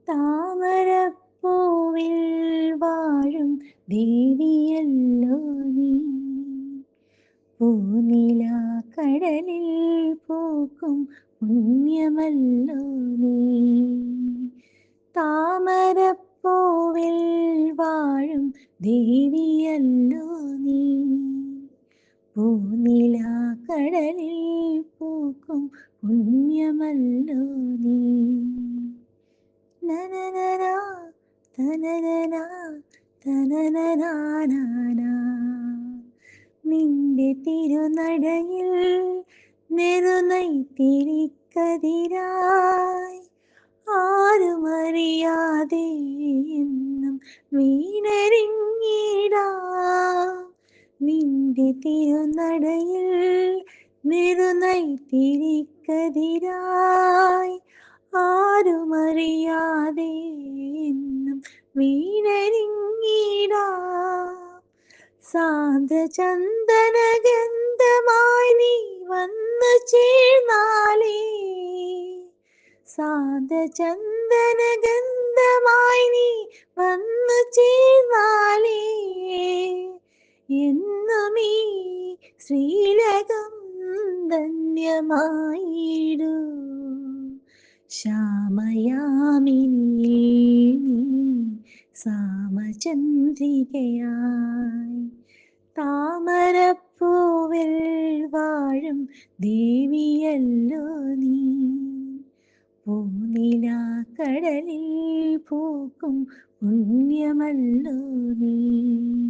താമരപ്പൂവിൽ വാഴും ദേവിയല്ലോ നീ. പൂനിലാക്കടലിൽ പൂക്കും പുണ്യമല്ലോ നീ. താമരപ്പൂവിൽ വാഴും ദേവിയല്ലോ നീ. പൂനിലാക്കടലിൽ പൂക്കും പുണ്യമല്ലോ നീ. നനനനാ തനനനാ തനനനാനാനാ. നിന്റെ തിരുനടയിൽ നെറുനൈത്തിരിക്കതിരായി ആരുമറിയാതെ എന്നും വീണരിഞ്ഞിടാം. നിന്റെ തിരുനടയിൽ നെറുനൈത്തിരിക്കതിരായി ആരുമറിയാതെ എന്നും വീണരിഞ്ഞിടാം. സാന്ദ്രചന്ദനഗന്ധമായി നീ വന്നു ചേർന്നാലേ, സാന്ദ്രചന്ദനഗന്ധമായി നീ വന്നു ചേർന്നാലേ എന്നുമീ ശ്രീലകം ധന്യമായിടൂ. ശ്യാമയാമിനി സാമചന്ദ്രികയായി താമരപ്പൂവിൽ വാഴും ദേവിയല്ലോ നീ. പൂനിലാക്കടലിൽ പൂക്കും പുണ്യമല്ലോ നീ.